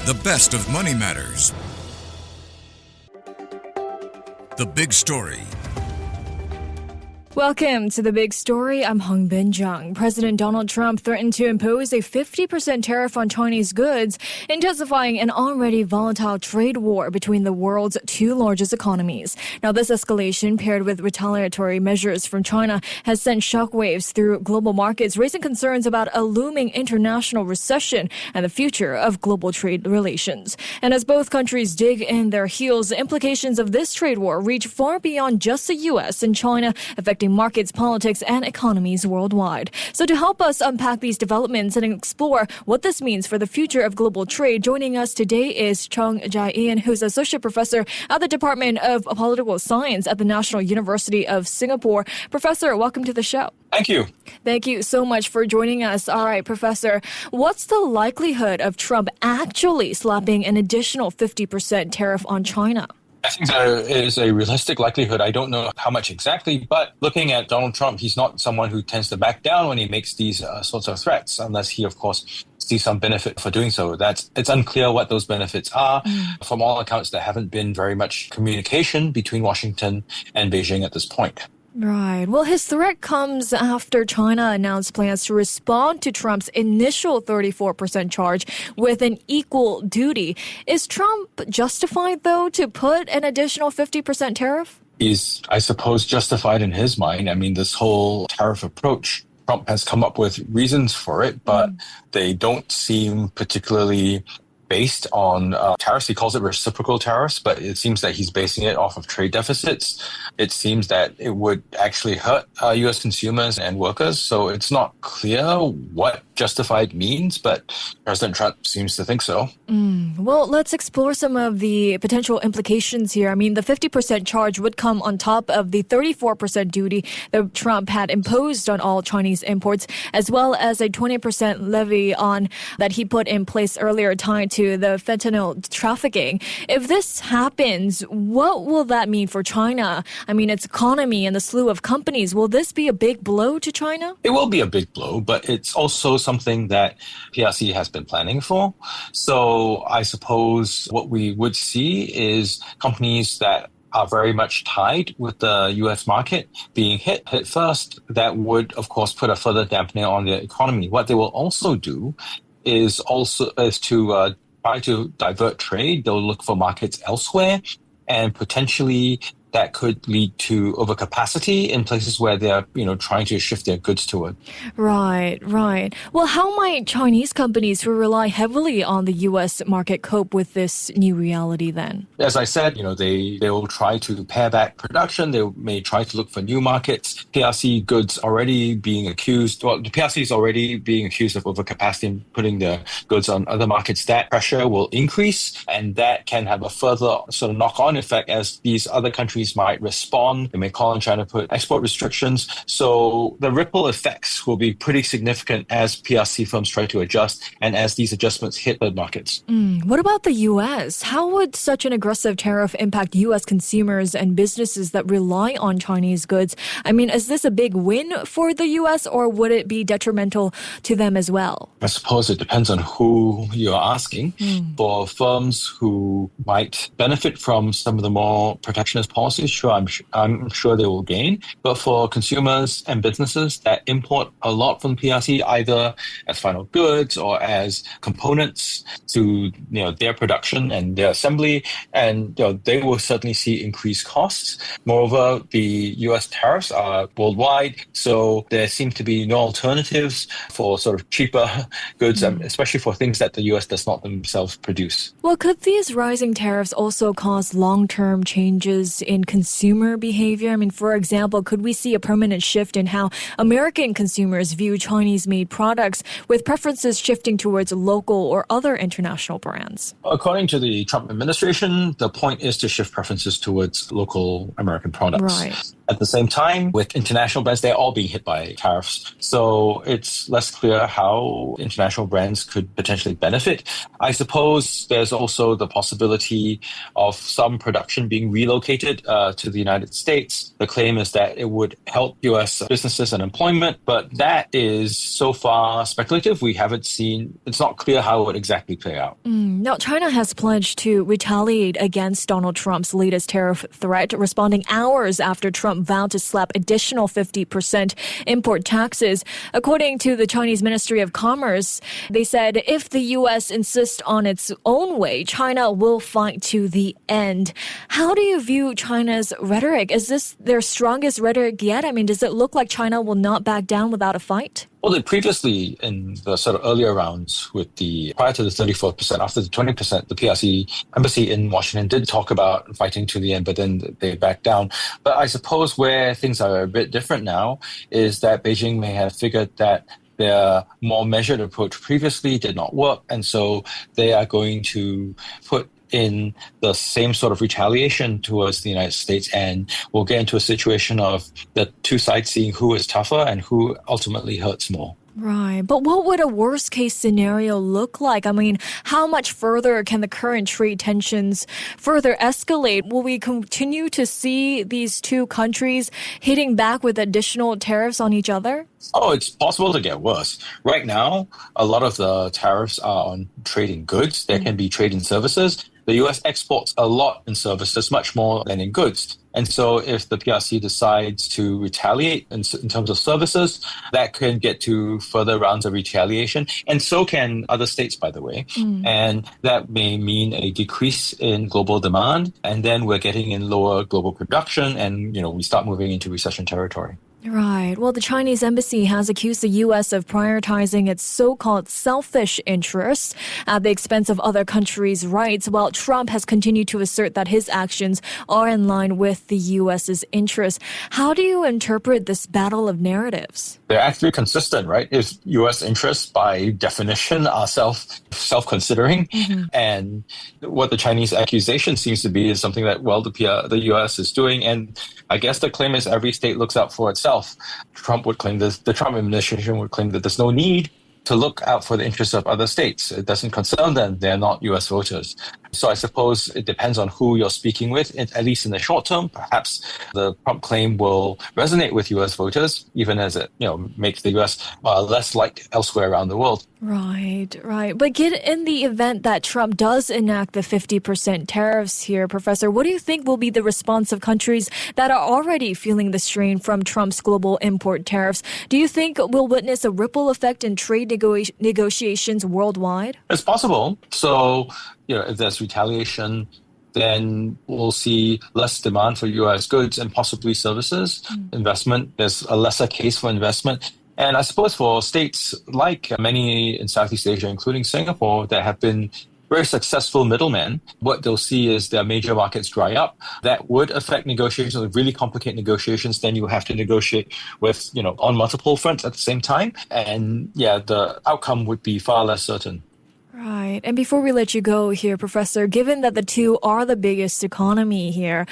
The best of Money Matters. The Big Story. Welcome to The Big Story. I'm Hongbin Jeong. President Donald Trump threatened to impose a 50% tariff on Chinese goods, intensifying an already volatile trade war between the world's two largest economies. Now, this escalation, paired with retaliatory measures from China, has sent shockwaves through global markets, raising concerns about a looming international recession and the future of global trade relations. And as both countries dig in their heels, the implications of this trade war reach far beyond just the U.S. and China, affecting markets, politics, and economies worldwide. So to help us unpack these developments and explore what this means for the future of global trade, joining us today is Chong Ja Ian, who's Associate Professor at the Department of Political Science at the National University of Singapore. Professor, welcome to the show. Thank you. Thank you so much for joining us. All right, Professor, what's the likelihood of Trump actually slapping an additional 50% tariff on China? I think there is a realistic likelihood. I don't know how much exactly, but looking at Donald Trump, he's not someone who tends to back down when he makes these sorts of threats, unless he, of course, sees some benefit for doing so. It's unclear what those benefits are. From all accounts, there haven't been very much communication between Washington and Beijing at this point. Right. Well, his threat comes after China announced plans to respond to Trump's initial 34% charge with an equal duty. Is Trump justified, though, to put an additional 50% tariff? He's, I suppose, justified in his mind. I mean, this whole tariff approach, Trump has come up with reasons for it, but they don't seem particularly based on tariffs. He calls it reciprocal tariffs, but it seems that he's basing it off of trade deficits. It seems that it would actually hurt U.S. consumers and workers. So it's not clear what justified means, but President Trump seems to think so. Well, let's explore some of the potential implications here. I mean, the 50% charge would come on top of the 34% duty that Trump had imposed on all Chinese imports, as well as a 20% levy on that he put in place earlier tied to the fentanyl trafficking. If this happens, what will that mean for China? I mean, its economy and the slew of companies. Will this be a big blow to China? It will be a big blow, but it's also something that PRC has been planning for. So I suppose what we would see is companies that are very much tied with the U.S. market being hit first. That would, of course, put a further dampener on the economy. What they will also do is to try to divert trade. They'll look for markets elsewhere, and potentially that could lead to overcapacity in places where they're, trying to shift their goods toward. Right. Well, how might Chinese companies who rely heavily on the U.S. market cope with this new reality then? As I said, they will try to pare back production. They may try to look for new markets. PRC goods already being accused, the PRC is already being accused of overcapacity and putting their goods on other markets. That pressure will increase, and that can have a further sort of knock-on effect as these other countries might respond. They may call on China to put export restrictions. So the ripple effects will be pretty significant as PRC firms try to adjust and as these adjustments hit the markets. What about the U.S.? How would such an aggressive tariff impact U.S. consumers and businesses that rely on Chinese goods? I mean, is this a big win for the U.S. or would it be detrimental to them as well? I suppose it depends on who you're asking. For firms who might benefit from some of the more protectionist policies, I'm sure they will gain. But for consumers and businesses that import a lot from PRC, either as final goods or as components to their production and their assembly, and they will certainly see increased costs. Moreover, the U.S. tariffs are worldwide, so there seem to be no alternatives for sort of cheaper goods, especially for things that the U.S. does not themselves produce. Well, could these rising tariffs also cause long-term changes in consumer behavior? I mean, for example, could we see a permanent shift in how American consumers view Chinese-made products, with preferences shifting towards local or other international brands? According to the Trump administration, the point is to shift preferences towards local American products. Right. At the same time, with international brands, they're all being hit by tariffs. So it's less clear how international brands could potentially benefit. I suppose there's also the possibility of some production being relocated to the United States. The claim is that it would help U.S. businesses and employment, but that is so far speculative. We haven't seen, it's not clear how it would exactly play out. Now, China has pledged to retaliate against Donald Trump's latest tariff threat, responding hours after Trump vowed to slap additional 50% import taxes. According to the Chinese Ministry of Commerce, they said if the U.S. insists on its own way, China will fight to the end. How do you view China's rhetoric? Is this their strongest rhetoric yet? I mean, does it look like China will not back down without a fight? Well, previously in the sort of earlier rounds prior to the 34%, after the 20%, the PRC embassy in Washington did talk about fighting to the end, but then they backed down. But I suppose where things are a bit different now is that Beijing may have figured that their more measured approach previously did not work, and so they are going to put in the same sort of retaliation towards the United States, and we'll get into a situation of the two sides seeing who is tougher and who ultimately hurts more. Right. But what would a worst case scenario look like? I mean, how much further can the current trade tensions further escalate? Will we continue to see these two countries hitting back with additional tariffs on each other? Oh, it's possible to get worse. Right now, a lot of the tariffs are on trade in goods. There can be trade in services. The U.S. exports a lot in services, much more than in goods. And so if the PRC decides to retaliate in terms of services, that can get to further rounds of retaliation. And so can other states, by the way. And that may mean a decrease in global demand. And then we're getting in lower global production and, we start moving into recession territory. Right. Well, the Chinese embassy has accused the U.S. of prioritizing its so-called selfish interests at the expense of other countries' rights, while Trump has continued to assert that his actions are in line with the U.S.'s interests. How do you interpret this battle of narratives? They're actually consistent, right? If U.S. interests, by definition, are self-considering. And what the Chinese accusation seems to be is something that, the U.S. is doing. And I guess the claim is every state looks out for itself. Trump would claim this, the Trump administration would claim that there's no need to look out for the interests of other states. It doesn't concern them. They're not U.S. voters. So I suppose it depends on who you're speaking with. At least in the short term, perhaps the Trump claim will resonate with U.S. voters, even as it makes the U.S. Less liked elsewhere around the world. Right. But in the event that Trump does enact the 50% tariffs here, Professor, what do you think will be the response of countries that are already feeling the strain from Trump's global import tariffs? Do you think we'll witness a ripple effect in trade negotiations worldwide? It's possible. So, if there's retaliation, then we'll see less demand for U.S. goods and possibly services. Investment, there's a lesser case for investment. And I suppose for states like many in Southeast Asia, including Singapore, that have been very successful middlemen, what they'll see is their major markets dry up. That would affect negotiations, really complicate negotiations. Then you have to negotiate with, on multiple fronts at the same time. And the outcome would be far less certain. Right. And before we let you go here, Professor, given that the two are the biggest economy here,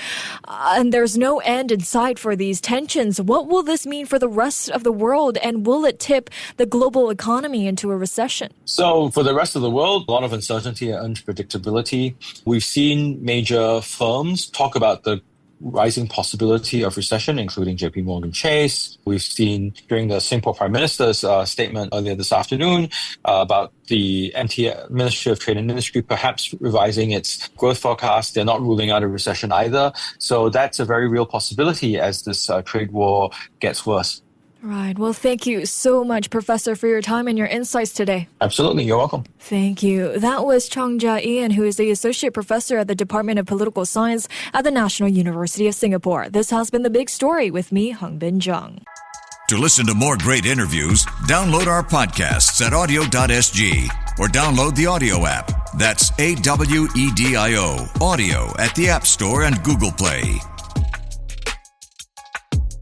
and there's no end in sight for these tensions, what will this mean for the rest of the world, and will it tip the global economy into a recession? So for the rest of the world, a lot of uncertainty and unpredictability. We've seen major firms talk about the rising possibility of recession, including JP Morgan Chase. We've seen during the Singapore Prime Minister's statement earlier this afternoon about the Ministry of Trade and Industry perhaps revising its growth forecast. They're not ruling out a recession either. So that's a very real possibility as this trade war gets worse. Right. Well, thank you so much, Professor, for your time and your insights today. Absolutely. You're welcome. Thank you. That was Chong Ja Ian, who is the Associate Professor at the Department of Political Science at the National University of Singapore. This has been The Big Story with me, Hongbin Jeong. To listen to more great interviews, download our podcasts at audio.sg or download the audio app. That's AWEDIO, audio at the App Store and Google Play.